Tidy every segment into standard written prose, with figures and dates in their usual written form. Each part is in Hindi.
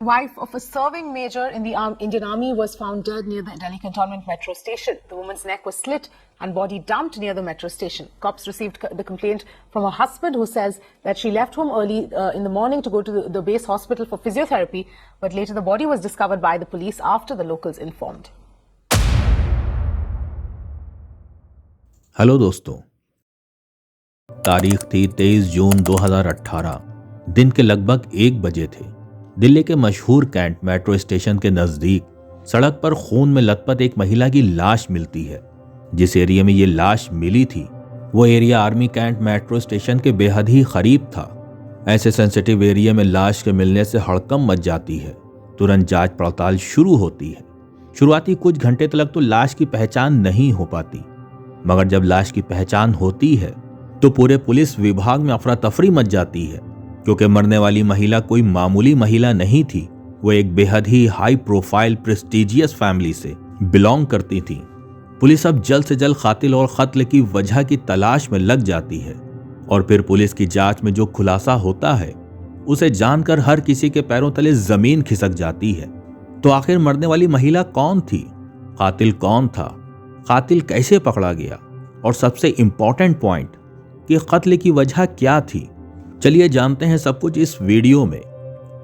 Wife of a serving major in the Indian Army was found dead near the Delhi Cantonment metro station. The woman's neck was slit and body dumped near the metro station. Cops received the complaint from her husband, who says that she left home early in the morning to go to the base hospital for physiotherapy, but later the body was discovered by the police after the locals informed. Hello दोस्तों, तारीख थी 23 जून 2018। दिन के लगभग 1 बजे थे। दिल्ली के मशहूर कैंट मेट्रो स्टेशन के नजदीक सड़क पर खून में लथपथ एक महिला की लाश मिलती है। जिस एरिया में ये लाश मिली थी वो area army cantt metro station के बेहद ही करीब था। ऐसे सेंसिटिव एरिया में लाश के मिलने से हड़कंप मच जाती है। तुरंत जांच पड़ताल शुरू होती है। शुरुआती कुछ घंटे तक तो लाश की पहचान नहीं हो पाती, मगर जब लाश की पहचान होती है तो पूरे पुलिस विभाग में अफरा तफरी मच जाती है, क्योंकि मरने वाली महिला कोई मामूली महिला नहीं थी। वो एक बेहद ही हाई प्रोफाइल प्रेस्टिजियस फैमिली से बिलोंग करती थी। पुलिस अब जल्द से जल्द कातिल और कत्ल की वजह की तलाश में लग जाती है, और फिर पुलिस की जांच में जो खुलासा होता है उसे जानकर हर किसी के पैरों तले जमीन खिसक जाती है। तो आखिर मरने वाली महिला कौन थी? कातिल कौन था? कातिल कैसे पकड़ा गया? और सबसे इंपॉर्टेंट पॉइंट कि कत्ल की वजह क्या थी? चलिए जानते हैं सब कुछ इस वीडियो में।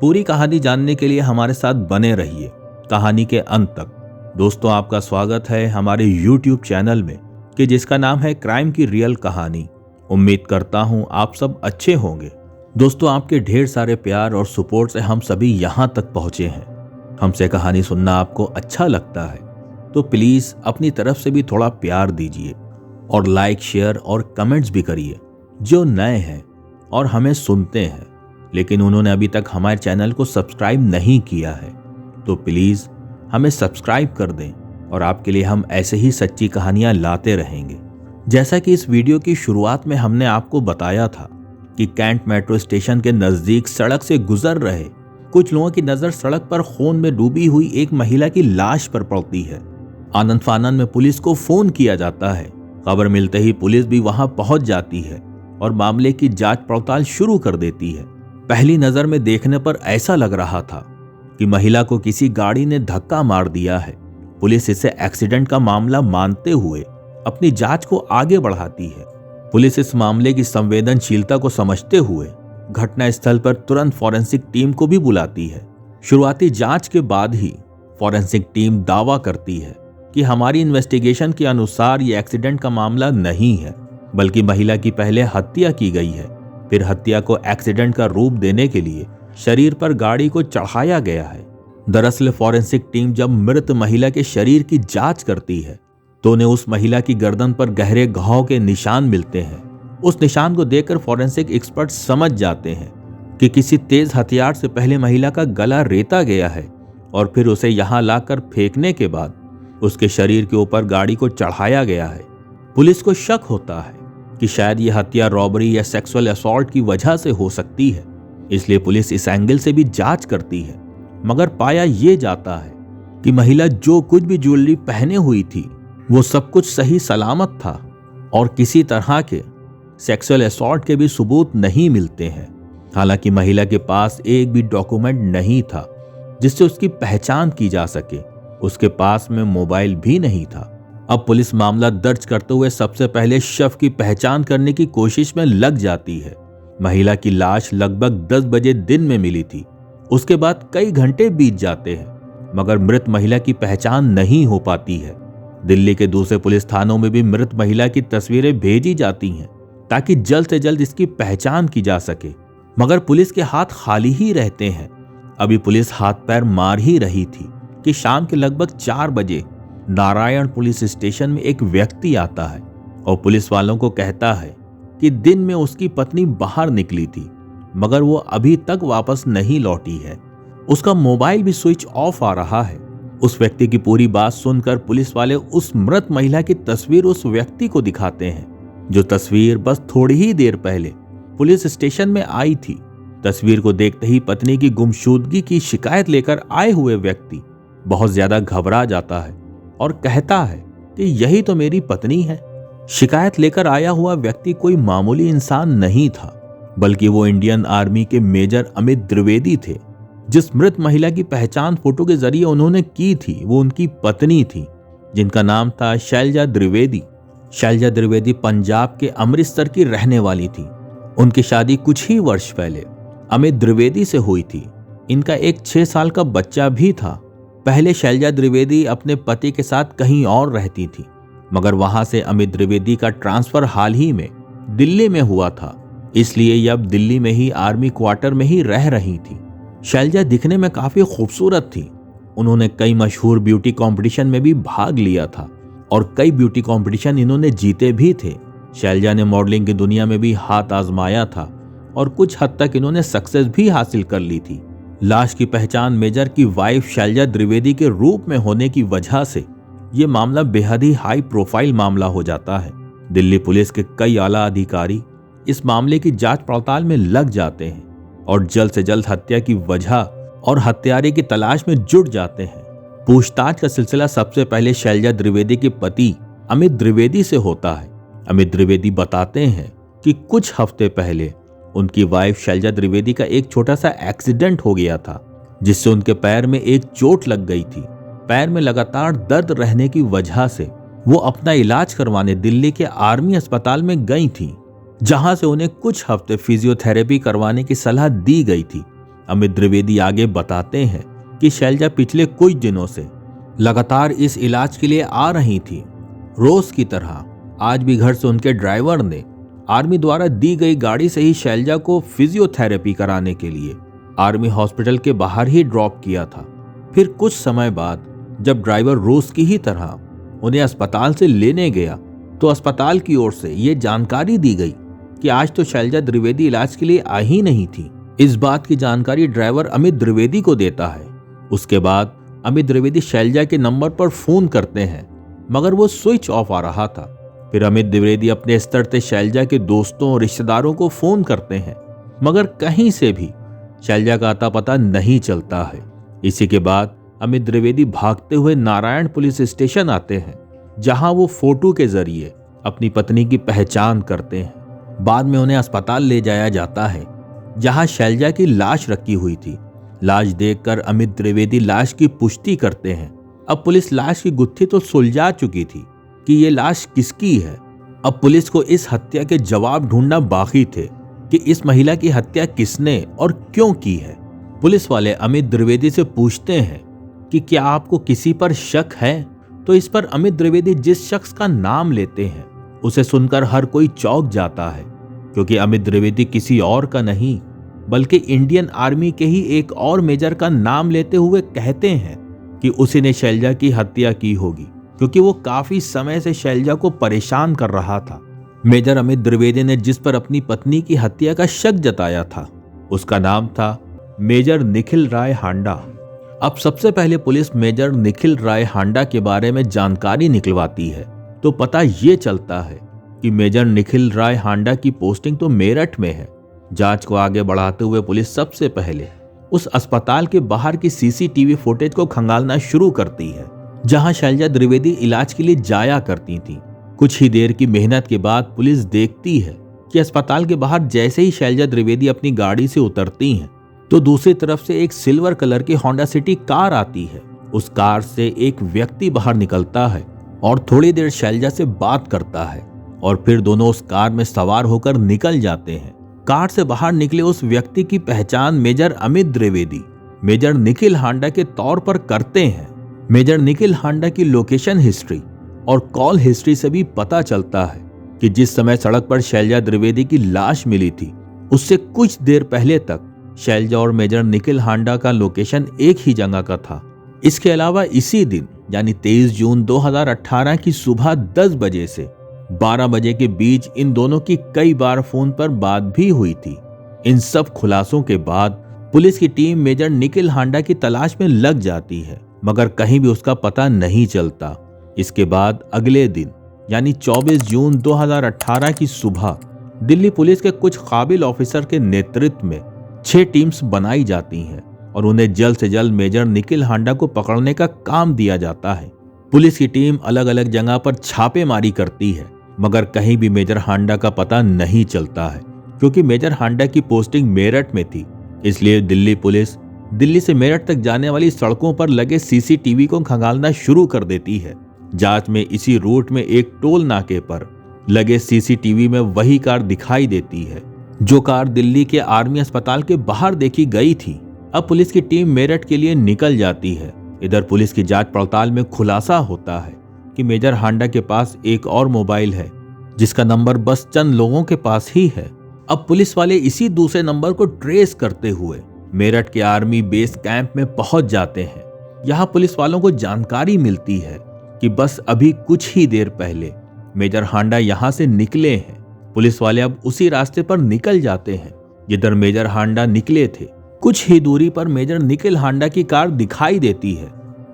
पूरी कहानी जानने के लिए हमारे साथ बने रहिए कहानी के अंत तक। दोस्तों, आपका स्वागत है हमारे YouTube चैनल में कि जिसका नाम है क्राइम की रियल कहानी। उम्मीद करता हूं आप सब अच्छे होंगे। दोस्तों, आपके ढेर सारे प्यार और सपोर्ट से हम सभी यहां तक पहुंचे हैं। हमसे कहानी सुनना आपको अच्छा लगता है तो प्लीज अपनी तरफ से भी थोड़ा प्यार दीजिए और लाइक, शेयर और कमेंट्स भी करिए। जो नए हैं और हमें सुनते हैं लेकिन उन्होंने अभी तक हमारे चैनल को सब्सक्राइब नहीं किया है तो प्लीज हमें सब्सक्राइब कर दें, और आपके लिए हम ऐसे ही सच्ची कहानियां लाते रहेंगे। जैसा कि इस वीडियो की शुरुआत में हमने आपको बताया था कि कैंट मेट्रो स्टेशन के नजदीक सड़क से गुजर रहे कुछ लोगों की नजर सड़क पर खून में डूबी हुई एक महिला की लाश पर पड़ती है। आनंद फानंद में पुलिस को फोन किया जाता है। खबर मिलते ही पुलिस भी वहां पहुंच जाती है और मामले की जांच पड़ताल शुरू कर देती है। पहली नजर में देखने पर ऐसा लग रहा था कि महिला को किसी गाड़ी ने धक्का मार दिया है। पुलिस इसे एक्सीडेंट का मामला मानते हुए अपनी जांच को आगे बढ़ाती है। पुलिस इस मामले की संवेदनशीलता को समझते हुए घटना स्थल पर तुरंत फॉरेंसिक टीम को भी बुलाती है। शुरुआती जांच के बाद ही फॉरेंसिक टीम दावा करती है कि हमारी इन्वेस्टिगेशन के अनुसार ये एक्सीडेंट का मामला नहीं है, बल्कि महिला की पहले हत्या की गई है। फिर हत्या को एक्सीडेंट का रूप देने के लिए शरीर पर गाड़ी को चढ़ाया गया है। दरअसल फॉरेंसिक टीम जब मृत महिला के शरीर की जांच करती है तो उन्हें उस महिला की गर्दन पर गहरे घाव के निशान मिलते हैं। उस निशान को देखकर फॉरेंसिक एक्सपर्ट समझ जाते हैं कि किसी तेज हथियार से पहले महिला का गला रेता गया है और फिर उसे यहाँ लाकर फेंकने के बाद उसके शरीर के ऊपर गाड़ी को चढ़ाया गया है। पुलिस को शक होता है कि शायद यह हत्या रॉबरी या सेक्सुअल असॉल्ट की वजह से हो सकती है, इसलिए पुलिस इस एंगल से भी जांच करती है। मगर पाया यह जाता है कि महिला जो कुछ भी ज्वेलरी पहने हुई थी वो सब कुछ सही सलामत था और किसी तरह के सेक्सुअल असॉल्ट के भी सबूत नहीं मिलते हैं। हालांकि महिला के पास एक भी डॉक्यूमेंट नहीं था जिससे उसकी पहचान की जा सके। उसके पास में मोबाइल भी नहीं था। अब पुलिस मामला दर्ज करते हुए सबसे पहले शव की पहचान करने की कोशिश में लग जाती है। महिला की लाश लगभग 10 बजे दिन में मिली थी। उसके बाद कई घंटे बीत जाते हैं मगर मृत महिला की पहचान नहीं हो पाती है। दिल्ली के दूसरे पुलिस थानों में भी मृत महिला की तस्वीरें भेजी जाती हैं ताकि जल्द से जल्द इसकी पहचान की जा सके, मगर पुलिस के हाथ खाली ही रहते हैं। अभी पुलिस हाथ पैर मार ही रही थी कि शाम के लगभग 4 बजे नारायण पुलिस स्टेशन में एक व्यक्ति आता है और पुलिस वालों को कहता है कि दिन में उसकी पत्नी बाहर निकली थी मगर वो अभी तक वापस नहीं लौटी है। उसका मोबाइल भी स्विच ऑफ आ रहा है। उस व्यक्ति की पूरी बात सुनकर पुलिस वाले उस मृत महिला की तस्वीर उस व्यक्ति को दिखाते हैं, जो तस्वीर बस थोड़ी ही देर पहले पुलिस स्टेशन में आई थी। तस्वीर को देखते ही पत्नी की गुमशुदगी की शिकायत लेकर आए हुए व्यक्ति बहुत ज्यादा घबरा जाता है और कहता है कि यही तो मेरी पत्नी है। शिकायत लेकर आया हुआ व्यक्ति कोई मामूली इंसान नहीं था, बल्कि वो इंडियन आर्मी के मेजर अमित द्विवेदी थे, जिस मृत महिला की पहचान फोटो के जरिए उन्होंने की थी वो उनकी पत्नी थी, जिनका नाम था शैलजा द्विवेदी। शैलजा द्विवेदी पंजाब के अमृतसर की रहने वाली थी। उनकी शादी कुछ ही वर्ष पहले अमित द्विवेदी से हुई थी। इनका एक 6 साल का बच्चा भी था। पहले शैलजा द्विवेदी अपने पति के साथ कहीं और रहती थी, मगर वहां से अमित द्विवेदी का ट्रांसफर हाल ही में दिल्ली में हुआ था, इसलिए ये अब दिल्ली में ही आर्मी क्वार्टर में ही रह रही थी। शैलजा दिखने में काफी खूबसूरत थी। उन्होंने कई मशहूर ब्यूटी कंपटीशन में भी भाग लिया था और कई ब्यूटी कंपटीशन इन्होंने जीते भी थे। शैलजा ने मॉडलिंग की दुनिया में भी हाथ आजमाया था और कुछ हद तक इन्होंने सक्सेस भी हासिल कर ली थी। लाश की पहचान मेजर की वाइफ शैलजा द्विवेदी के रूप में होने की वजह से ये मामला बेहद ही हाई प्रोफाइल मामला हो जाता है। दिल्ली पुलिस के कई आला अधिकारी इस मामले की जांच पड़ताल में लग जाते हैं और जल्द से जल्द हत्या की वजह और हत्यारे की तलाश में जुट जाते हैं। पूछताछ का सिलसिला सबसे पहले शैलजा द्विवेदी के पति अमित द्विवेदी से होता है। अमित द्विवेदी बताते हैं कि कुछ हफ्ते पहले उनकी वाइफ शैलजा द्विवेदी का एक छोटा सा एक्सीडेंट हो गया था, जिससे उनके पैर में एक चोट लग गई थी। पैर में लगातार दर्द रहने की वजह से वो अपना इलाज करवाने दिल्ली के आर्मी अस्पताल में गई थी, जहां से उन्हें कुछ हफ्ते फिजियोथेरेपी करवाने की सलाह दी गई थी। अमित द्विवेदी आगे बताते हैं कि शैलजा पिछले कुछ दिनों से लगातार इस इलाज के लिए आ रही थी। रोज की तरह आज भी घर से उनके ड्राइवर ने आर्मी द्वारा दी गई गाड़ी से ही शैलजा को फिजियोथेरेपी कराने के लिए आर्मी हॉस्पिटल के बाहर ही ड्रॉप किया था। फिर कुछ समय बाद जब ड्राइवर रोज की ही तरह उन्हें अस्पताल से लेने गया तो अस्पताल की ओर से ये जानकारी दी गई कि आज तो शैलजा द्विवेदी इलाज के लिए आ ही नहीं थी। इस बात की जानकारी ड्राइवर अमित द्विवेदी को देता है। उसके बाद अमित द्विवेदी शैलजा के नंबर पर फोन करते हैं, मगर वो स्विच ऑफ आ रहा था। फिर अमित द्विवेदी अपने स्तर से शैलजा के दोस्तों और रिश्तेदारों को फोन करते हैं, मगर कहीं से भी शैलजा का अता पता नहीं चलता है। इसी के बाद अमित द्विवेदी भागते हुए नारायण पुलिस स्टेशन आते हैं, जहां वो फोटो के जरिए अपनी पत्नी की पहचान करते हैं। बाद में उन्हें अस्पताल ले जाया जाता है, जहां शैलजा की लाश रखी हुई थी। लाश देखकर अमित द्विवेदी लाश की पुष्टि करते हैं। अब पुलिस लाश की गुत्थी तो सुलझा चुकी थी कि ये लाश किसकी है। अब पुलिस को इस हत्या के जवाब ढूंढना बाकी थे कि इस महिला की हत्या किसने और क्यों की है। पुलिस वाले अमित द्विवेदी से पूछते हैं कि क्या आपको किसी पर शक है, तो इस पर अमित द्विवेदी जिस शख्स का नाम लेते हैं उसे सुनकर हर कोई चौंक जाता है, क्योंकि अमित द्विवेदी किसी और का नहीं बल्कि इंडियन आर्मी के ही एक और मेजर का नाम लेते हुए कहते हैं कि उसी ने शैलजा की हत्या की होगी, क्योंकि वो काफी समय से शैलजा को परेशान कर रहा था। मेजर अमित द्विवेदी ने जिस पर अपनी पत्नी की हत्या का शक जताया था उसका नाम था मेजर निखिल राय हांडा। अब सबसे पहले पुलिस मेजर निखिल राय हांडा के बारे में जानकारी निकलवाती है, तो पता ये चलता है कि मेजर निखिल राय हांडा की पोस्टिंग तो मेरठ में है। जांच को आगे बढ़ाते हुए पुलिस सबसे पहले उस अस्पताल के बाहर की सीसीटीवी फुटेज को खंगालना शुरू करती है, जहां शैलजा द्विवेदी इलाज के लिए जाया करती थी। कुछ ही देर की मेहनत के बाद पुलिस देखती है कि अस्पताल के बाहर जैसे ही शैलजा द्विवेदी अपनी गाड़ी से उतरती हैं, तो दूसरी तरफ से एक सिल्वर कलर की होंडा सिटी कार आती है। उस कार से एक व्यक्ति बाहर निकलता है और थोड़ी देर शैलजा से बात करता है और फिर दोनों उस कार में सवार होकर निकल जाते हैं। कार से बाहर निकले उस व्यक्ति की पहचान मेजर अमित द्विवेदी मेजर निखिल हांडा के तौर पर करते हैं। मेजर निखिल हांडा की लोकेशन हिस्ट्री और कॉल हिस्ट्री से भी पता चलता है कि जिस समय सड़क पर शैलजा द्विवेदी की लाश मिली थी उससे कुछ देर पहले तक शैलजा और मेजर निखिल हांडा का लोकेशन एक ही जगह का था। इसके अलावा इसी दिन यानी 23 जून 2018 की सुबह 10 बजे से 12 बजे के बीच इन दोनों की कई बार फोन पर बात भी हुई थी। इन सब खुलासों के बाद पुलिस की टीम मेजर निखिल हांडा की तलाश में लग जाती है, मगर कहीं भी उसका पता नहीं चलता। इसके बाद अगले दिन यानी 24 जून 2018 की सुबह दिल्ली पुलिस के कुछ काबिल ऑफिसर के नेतृत्व में 6 टीम्स बनाई जाती हैं और उन्हें जल्द से जल्द मेजर निखिल हांडा को पकड़ने का काम दिया जाता है। पुलिस की टीम अलग अलग जगह पर छापेमारी करती है, मगर कहीं भी मेजर हांडा का पता नहीं चलता है। क्योंकि मेजर हांडा की पोस्टिंग मेरठ में थी, इसलिए दिल्ली पुलिस दिल्ली से मेरठ तक जाने वाली सड़कों पर लगे सीसीटीवी को खंगालना शुरू कर देती है। जांच में इसी रूट में एक टोल नाके पर लगे सीसीटीवी में वही कार दिखाई देती है जो कार दिल्ली के आर्मी अस्पताल के बाहर देखी गई थी। अब पुलिस की टीम मेरठ के लिए निकल जाती है। इधर पुलिस की जांच पड़ताल में खुलासा होता है कि मेजर हांडा के पास एक और मोबाइल है जिसका नंबर बस चंद लोगों के पास ही है। अब पुलिस वाले इसी दूसरे नंबर को ट्रेस करते हुए मेरठ के आर्मी बेस कैंप में पहुंच जाते हैं। यहाँ पुलिस वालों को जानकारी मिलती है कि बस अभी कुछ ही देर पहले मेजर हांडा यहाँ से निकले हैं। पुलिस वाले अब उसी रास्ते पर निकल जाते हैं जिधर मेजर हांडा निकले थे। कुछ ही दूरी पर मेजर निखिल हांडा की कार दिखाई देती है।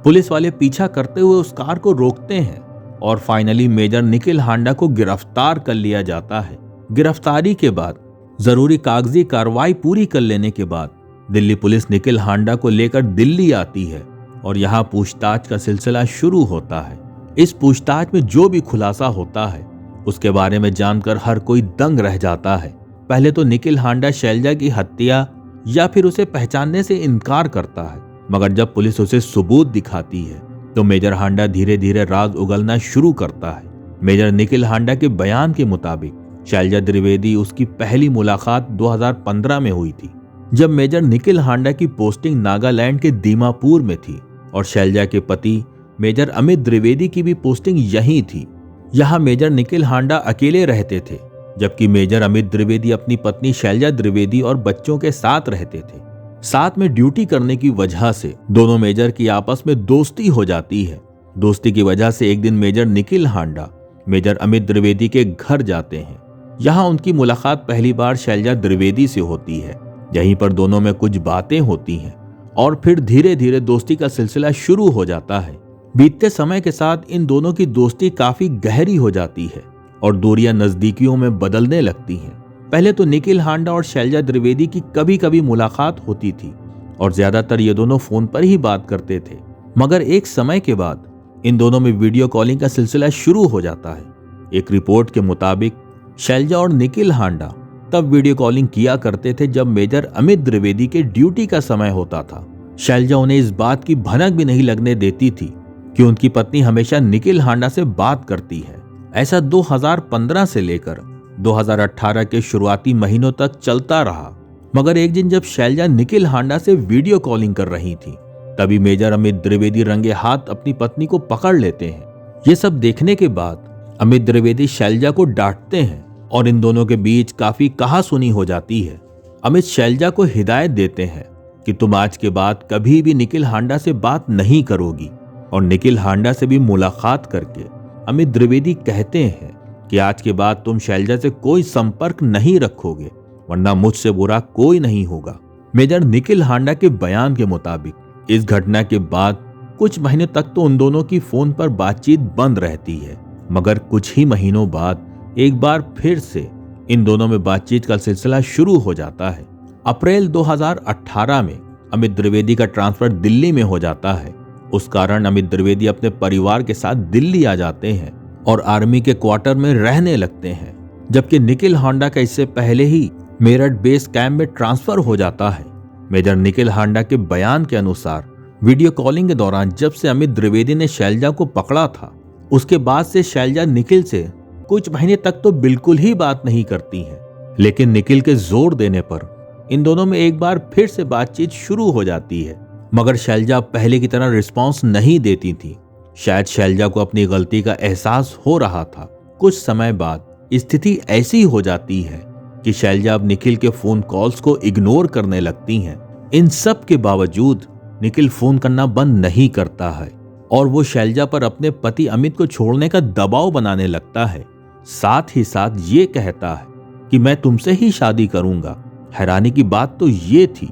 पुलिस वाले पीछा करते हुए उस कार को रोकते हैं और फाइनली मेजर निखिल हांडा को गिरफ्तार कर लिया जाता है। गिरफ्तारी के बाद जरूरी कागजी कार्रवाई पूरी कर लेने के बाद दिल्ली पुलिस निखिल हांडा को लेकर दिल्ली आती है और यहाँ पूछताछ का सिलसिला शुरू होता है। इस पूछताछ में जो भी खुलासा होता है उसके बारे में जानकर हर कोई दंग रह जाता है। पहले तो निखिल हांडा शैलजा की हत्या या फिर उसे पहचानने से इनकार करता है, मगर जब पुलिस उसे सबूत दिखाती है तो मेजर हांडा धीरे धीरे राज उगलना शुरू करता है। मेजर निखिल हांडा के बयान के मुताबिक शैलजा द्विवेदी उसकी पहली मुलाकात 2015 में हुई थी, जब मेजर निखिल हांडा की पोस्टिंग नागालैंड के दीमापुर में थी और शैलजा के पति मेजर अमित द्विवेदी की भी पोस्टिंग यहीं थी। यहाँ मेजर निखिल हांडा अकेले रहते थे, जबकि मेजर अमित द्विवेदी अपनी पत्नी शैलजा द्विवेदी और बच्चों के साथ रहते थे। साथ में ड्यूटी करने की वजह से दोनों मेजर की आपस में दोस्ती हो जाती है। दोस्ती की वजह से एक दिन मेजर निखिल हांडा मेजर अमित द्विवेदी के घर जाते हैं। यहाँ उनकी मुलाकात पहली बार शैलजा द्विवेदी से होती है। यहीं पर दोनों में कुछ बातें होती हैं और फिर धीरे धीरे दोस्ती का सिलसिला शुरू हो जाता है। बीतते समय के साथ इन दोनों की दोस्ती काफी गहरी हो जाती है और दूरियां नजदीकियों में बदलने लगती हैं। पहले तो निखिल हांडा और शैलजा द्विवेदी की कभी कभी मुलाकात होती थी और ज्यादातर ये दोनों फोन पर ही बात करते थे, मगर एक समय के बाद इन दोनों में वीडियो कॉलिंग का सिलसिला शुरू हो जाता है। एक रिपोर्ट के मुताबिक शैलजा और निखिल हांडा तब वीडियो कॉलिंग किया करते थे जब मेजर अमित द्विवेदी के ड्यूटी का समय होता था। शैलजा उन्हें इस बात की भनक भी नहीं लगने देती थी कि उनकी पत्नी हमेशा निखिल हांडा से बात करती है। ऐसा 2015 से लेकर 2018 के शुरुआती महीनों तक चलता रहा, मगर एक दिन जब शैलजा निखिल हांडा से वीडियो कॉलिंग कर रही थी तभी मेजर अमित द्विवेदी रंगे हाथ अपनी पत्नी को पकड़ लेते हैं। ये सब देखने के बाद अमित द्विवेदी शैलजा को डांटते हैं और इन दोनों के बीच काफी कहासुनी हो जाती है। अमित शैलजा को हिदायत देते हैं कि तुम आज के बाद कभी भी निखिल हांडा से बात नहीं करोगी और निखिल हांडा से भी मुलाकात करके अमित द्विवेदी कहते हैं कि आज के बाद तुम शैलजा से कोई संपर्क नहीं रखोगे वरना मुझसे बुरा कोई नहीं होगा। मेजर निखिल हांडा के बयान के मुताबिक इस घटना के बाद कुछ महीने तक तो उन दोनों की फोन पर बातचीत बंद रहती है, मगर कुछ ही महीनों बाद एक बार फिर से इन दोनों में बातचीत का सिलसिला शुरू हो जाता है। अप्रैल 2018 में अमित द्विवेदी का ट्रांसफर दिल्ली में हो जाता है। उस कारण अमित द्विवेदी अपने परिवार के साथ दिल्ली आ जाते हैं और आर्मी के क्वार्टर में रहने लगते हैं, जबकि निखिल हांडा का इससे पहले ही मेरठ बेस कैंप में ट्रांसफर हो जाता है। मेजर निखिल हांडा के बयान के अनुसार वीडियो कॉलिंग के दौरान जब से अमित द्विवेदी ने शैलजा को पकड़ा था उसके बाद से शैलजा निखिल से कुछ महीने तक तो बिल्कुल ही बात नहीं करती है, लेकिन निखिल के जोर देने पर इन दोनों में एक बार फिर से बातचीत शुरू हो जाती है, मगर शैलजा पहले की तरह रिस्पांस नहीं देती थी। शायद शैलजा को अपनी गलती का एहसास हो रहा था। कुछ समय बाद स्थिति ऐसी हो जाती है कि शैलजा अब निखिल के फोन कॉल्स को इग्नोर करने लगती हैं। इन सब के बावजूद निखिल फोन करना बंद नहीं करता है और वो शैलजा पर अपने पति अमित को छोड़ने का दबाव बनाने लगता है। साथ ही साथ ये कहता है कि मैं तुमसे ही शादी करूंगा। हैरानी की बात तो ये थी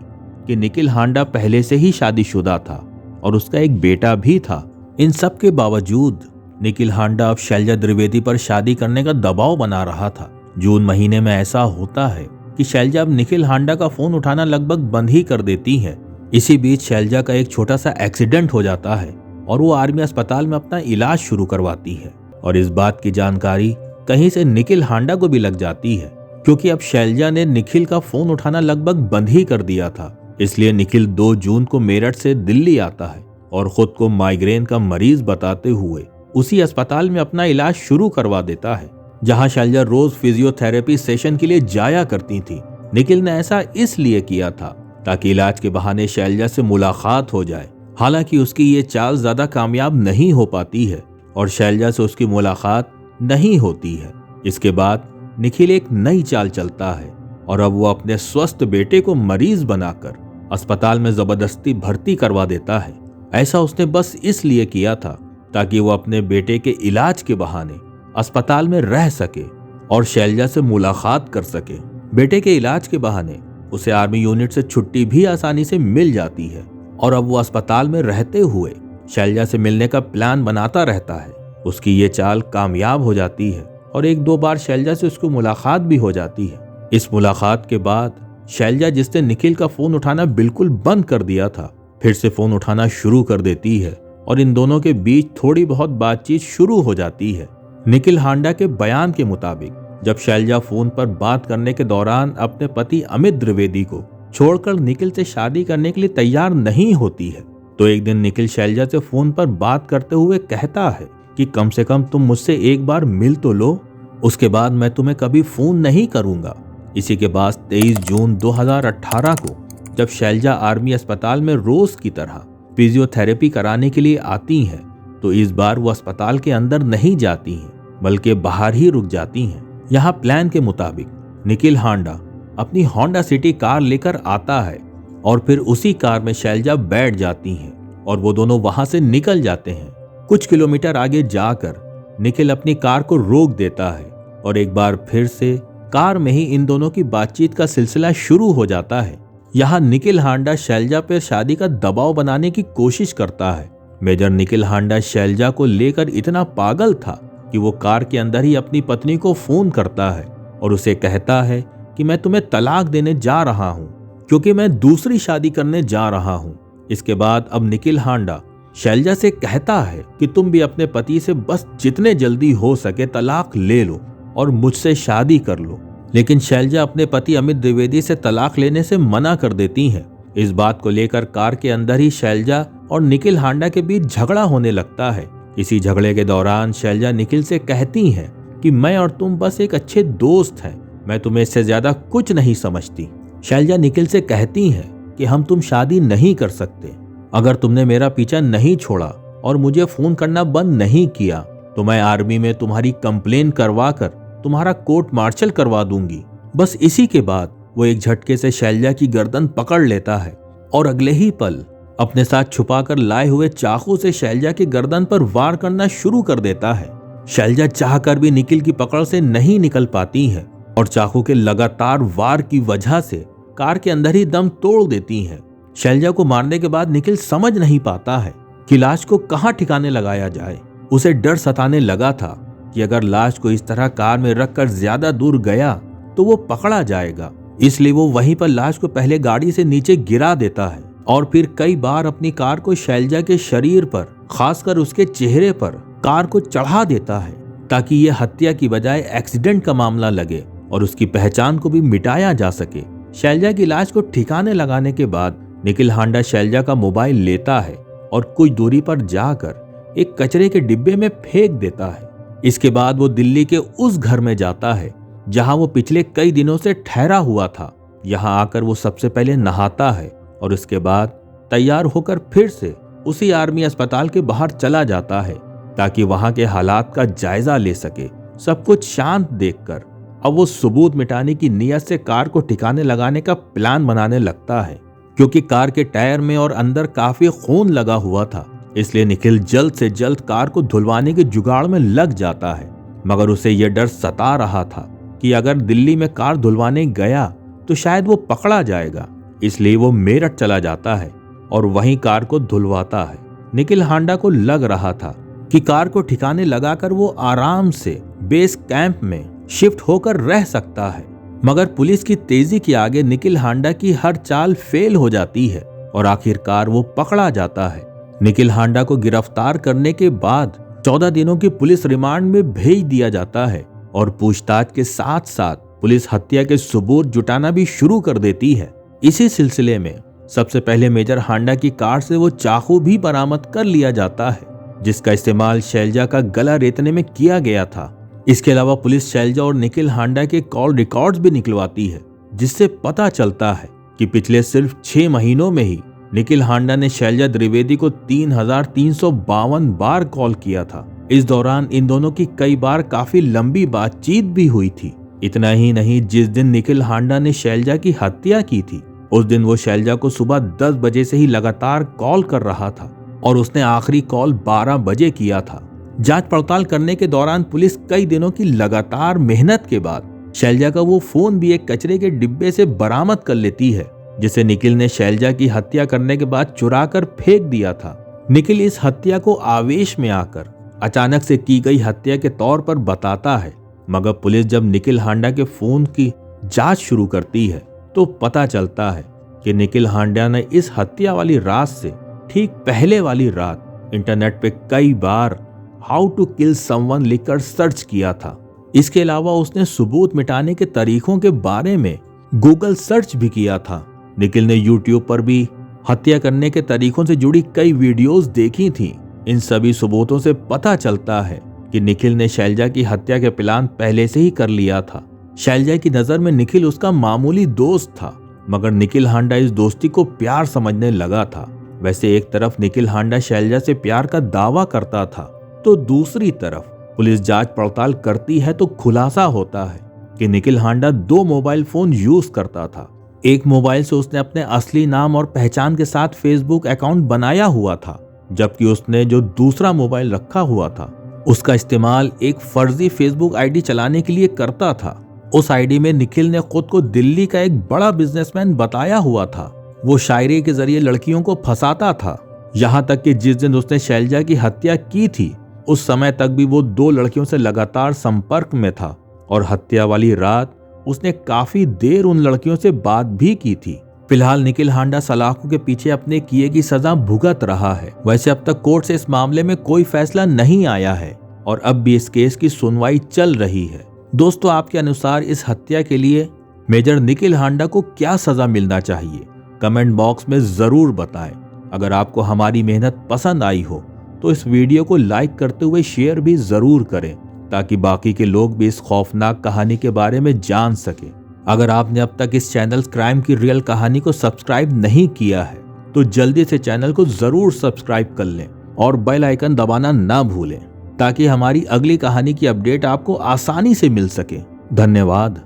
कि निखिल हांडा पहले से ही शादीशुदा था और उसका एक बेटा भी था। इन सब के बावजूद निखिल हांडा अब शैलजा द्विवेदी पर शादी करने का दबाव बना रहा था। जून महीने में ऐसा होता है कि शैलजा अब निखिल हांडा का फोन उठाना लगभग बंद ही कर देती है। इसी बीच शैलजा का एक छोटा सा एक्सीडेंट हो जाता है और वो आर्मी अस्पताल में अपना इलाज शुरू करवाती है और इस बात की जानकारी कहीं से निखिल हांडा को भी लग जाती है, क्योंकि अब शैलजा ने निखिल का फोन उठाना लगभग बंद ही कर दिया था। इसलिए निखिल 2 जून को मेरठ से दिल्ली आता है और खुद को माइग्रेन का मरीज बताते हुए उसी अस्पताल में अपना इलाज शुरू करवा देता है जहां शैलजा रोज फिजियोथेरेपी सेशन के लिए जाया करती थी। निखिल ने ऐसा इसलिए किया था ताकि इलाज के बहाने शैलजा से मुलाकात हो जाए। हालांकि उसकी ये चाल ज्यादा कामयाब नहीं हो पाती है और शैलजा से उसकी मुलाकात नहीं होती है। इसके बाद निखिल एक नई चाल चलता है और अब वो अपने स्वस्थ बेटे को मरीज बनाकर अस्पताल में जबरदस्ती भर्ती करवा देता है। ऐसा उसने बस इसलिए किया था ताकि वो अपने बेटे के इलाज के बहाने अस्पताल में रह सके और शैलजा से मुलाकात कर सके। बेटे के इलाज के बहाने उसे आर्मी यूनिट से छुट्टी भी आसानी से मिल जाती है और अब वो अस्पताल में रहते हुए शैलजा से मिलने का प्लान बनाता रहता है। उसकी ये चाल कामयाब हो जाती है और 1-2 बार शैलजा से उसकी मुलाकात भी हो जाती है। इस मुलाकात के बाद शैलजा, जिसने निखिल का फोन उठाना बिल्कुल बंद कर दिया था, फिर से फोन उठाना शुरू कर देती है और इन दोनों के बीच थोड़ी बहुत बातचीत शुरू हो जाती है। निखिल हांडा के बयान के मुताबिक जब शैलजा फोन पर बात करने के दौरान अपने पति अमित द्विवेदी को छोड़कर निखिल से शादी करने के लिए तैयार नहीं होती है, तो एक दिन निखिल शैलजा से फोन पर बात करते हुए कहता है कि कम से कम तुम मुझसे एक बार मिल तो लो, उसके बाद मैं तुम्हें कभी फोन नहीं करूंगा। इसी के बाद 23 जून 2018 को जब शैलजा आर्मी अस्पताल में रोज की तरह फिजियोथेरेपी कराने के लिए आती हैं, तो इस बार वो अस्पताल के अंदर नहीं जाती हैं बल्कि बाहर ही रुक जाती हैं। यहाँ प्लान के मुताबिक निखिल हांडा अपनी होंडा सिटी कार लेकर आता है और फिर उसी कार में शैलजा बैठ जाती हैं और वो दोनों वहां से निकल जाते हैं। कुछ किलोमीटर आगे जाकर निखिल अपनी कार को रोक देता है और एक बार फिर से कार में ही इन दोनों की बातचीत का सिलसिला शुरू हो जाता है। यहाँ निखिल हांडा शैलजा पर शादी का दबाव बनाने की कोशिश करता है। मेजर निखिल हांडा शैलजा को लेकर इतना पागल था कि वो कार के अंदर ही अपनी पत्नी को फोन करता है और उसे कहता है कि मैं तुम्हें तलाक देने जा रहा हूँ क्योंकि मैं दूसरी शादी करने जा रहा हूँ। इसके बाद अब निखिल हांडा शैलजा से कहता है कि तुम भी अपने पति से बस जितने जल्दी हो सके तलाक ले लो और मुझसे शादी कर लो। लेकिन शैलजा अपने पति अमित द्विवेदी से तलाक लेने से मना कर देती हैं। इस बात को लेकर कार के अंदर ही शैलजा और निखिल हांडा के बीच झगड़ा होने लगता है। इसी झगड़े के दौरान शैलजा निखिल से कहती हैं कि मैं और तुम बस एक अच्छे दोस्त हैं, मैं तुम्हें इससे ज्यादा कुछ नहीं समझती। शैलजा निखिल से कहती हैं कि हम तुम शादी नहीं कर सकते। अगर तुमने मेरा पीछा नहीं छोड़ा और मुझे फोन करना बंद नहीं किया तो मैं आर्मी में तुम्हारी कंप्लेन करवा कर तुम्हारा कोर्ट मार्शल करवा दूंगी। बस इसी के बाद वो एक झटके से शैलजा की गर्दन पकड़ लेता है और अगले ही पल अपने साथ छुपाकर लाए हुए चाकू से शैलजा की गर्दन पर वार करना शुरू कर देता है। शैलजा चाहकर भी निखिल की पकड़ से नहीं निकल पाती है और चाकू के लगातार वार की वजह से कार के अंदर ही दम तोड़ देती हैं। शैलजा को मारने के बाद निखिल समझ नहीं पाता है कि लाश को कहां ठिकाने लगाया जाए। उसे डर सताने लगा था कि अगर लाश को इस तरह कार में रखकर ज्यादा दूर गया तो वो पकड़ा जाएगा, इसलिए वो वहीं पर लाश को पहले गाड़ी से नीचे गिरा देता है और फिर कई बार अपनी कार को शैलजा के शरीर पर, खासकर उसके चेहरे पर कार को चढ़ा देता है ताकि ये हत्या की बजाय एक्सीडेंट का मामला लगे और उसकी पहचान को भी मिटाया जा सके। शैलजा की लाश को ठिकाने लगाने के बाद निखिल हांडा शैलजा का मोबाइल लेता है और कुछ दूरी पर जाकर एक कचरे के डिब्बे में फेंक देता है। इसके बाद वो दिल्ली के उस घर में जाता है जहां वो पिछले कई दिनों से ठहरा हुआ था। यहाँ आकर वो सबसे पहले नहाता है और उसके बाद तैयार होकर फिर से उसी आर्मी अस्पताल के बाहर चला जाता है ताकि वहां के हालात का जायजा ले सके। सब कुछ शांत देखकर अब वो सबूत मिटाने की नीयत से कार को ठिकाने लगाने का प्लान बनाने लगता है। क्योंकि कार के टायर में और अंदर काफी खून लगा हुआ था, इसलिए निखिल जल्द से जल्द कार को धुलवाने के जुगाड़ में लग जाता है। मगर उसे यह डर सता रहा था कि अगर दिल्ली में कार धुलवाने गया तो शायद वो पकड़ा जाएगा, इसलिए वो मेरठ चला जाता है और वहीं कार को धुलवाता है। निखिल हांडा को लग रहा था कि कार को ठिकाने लगाकर वो आराम से बेस कैंप में शिफ्ट होकर रह सकता है, मगर पुलिस की तेजी के आगे निखिल हांडा की हर चाल फेल हो जाती है और आखिरकार वो पकड़ा जाता है। निखिल हांडा को गिरफ्तार करने के बाद 14 दिनों की पुलिस रिमांड में भेज दिया जाता है और पूछताछ के साथ साथ पुलिस हत्या के सबूत जुटाना भी शुरू कर देती है। इसी सिलसिले में सबसे पहले मेजर हांडा की कार से वो चाकू भी बरामद कर लिया जाता है, जिसका इस्तेमाल शैलजा का गला रेतने में किया गया था। इसके अलावा पुलिस शैलजा और निखिल हांडा के कॉल रिकॉर्ड्स भी निकलवाती है, जिससे पता चलता है कि पिछले सिर्फ 6 महीनों में ही निखिल हांडा ने शैलजा द्विवेदी को 3,352 बार कॉल किया था। इस दौरान इन दोनों की कई बार काफी लंबी बातचीत भी हुई थी। इतना ही नहीं, जिस दिन निखिल हांडा ने शैलजा की हत्या की थी उस दिन वो शैलजा को सुबह 10 बजे से ही लगातार कॉल कर रहा था और उसने आखिरी कॉल 12 बजे किया था। जांच पड़ताल करने के दौरान पुलिस कई दिनों की लगातार मेहनत के बाद शैलजा का वो फोन भी एक कचरे के डिब्बे से बरामद कर लेती है, जिसे निखिल ने शैलजा की हत्या करने के बाद चुरा कर फेंक दिया था। निखिल इस हत्या को आवेश में आकर अचानक से की गई हत्या के तौर पर बताता है, मगर पुलिस जब निखिल हांडा के फोन की जांच शुरू करती है तो पता चलता है कि निखिल हांडा ने इस हत्या वाली रात से ठीक पहले वाली रात इंटरनेट पे कई बार हाउ टू किल समवन लिखकर सर्च किया था। इसके अलावा उसने सबूत मिटाने के तरीकों के बारे में गूगल सर्च भी किया था। निखिल ने यूट्यूब पर भी हत्या करने के तरीकों से जुड़ी कई वीडियोस देखी थी। इन सभी सबूतों से पता चलता है कि निखिल ने शैलजा की हत्या के प्लान पहले से ही कर लिया था। शैलजा की नजर में निखिल उसका मामूली दोस्त था, मगर निखिल हांडा इस दोस्ती को प्यार समझने लगा था। वैसे एक तरफ निखिल हांडा शैलजा से प्यार का दावा करता था, तो दूसरी तरफ पुलिस जांच पड़ताल करती है तो खुलासा होता है कि निखिल हांडा 2 मोबाइल फोन यूज करता था। एक मोबाइल से उसने अपने असली नाम और पहचान के साथ फेसबुक अकाउंट बनाया हुआ था, जबकि उसने जो दूसरा मोबाइल रखा हुआ था उसका इस्तेमाल एक फर्जी फेसबुक आईडी चलाने के लिए करता था। उस आईडी में निखिल ने खुद को दिल्ली का एक बड़ा बिजनेसमैन बताया हुआ था। वो शायरी के जरिए लड़कियों को फंसाता था। यहाँ तक कि जिस दिन उसने शैलजा की हत्या की थी उस समय तक भी वो 2 लड़कियों से लगातार संपर्क में था और हत्या वाली रात उसने काफी देर उन लड़कियों से बात भी की थी। फिलहाल निखिल हांडा सलाखों के पीछे अपने किए की सजा भुगत रहा है। वैसे अब तक कोर्ट से इस मामले में कोई फैसला नहीं आया है और अब भी इस केस की सुनवाई चल रही है। दोस्तों, आपके अनुसार इस हत्या के लिए मेजर निखिल हांडा को क्या सजा मिलना चाहिए? कमेंट बॉक्स में जरूर बताएं। अगर आपको हमारी मेहनत पसंद आई हो तो इस वीडियो को लाइक करते हुए शेयर भी जरूर करें, ताकि बाकी के लोग भी इस खौफनाक कहानी के बारे में जान सकें। अगर आपने अब तक इस चैनल क्राइम की रियल कहानी को सब्सक्राइब नहीं किया है तो जल्दी से चैनल को जरूर सब्सक्राइब कर लें और बेल आइकन दबाना ना भूलें, ताकि हमारी अगली कहानी की अपडेट आपको आसानी से मिल सके। धन्यवाद।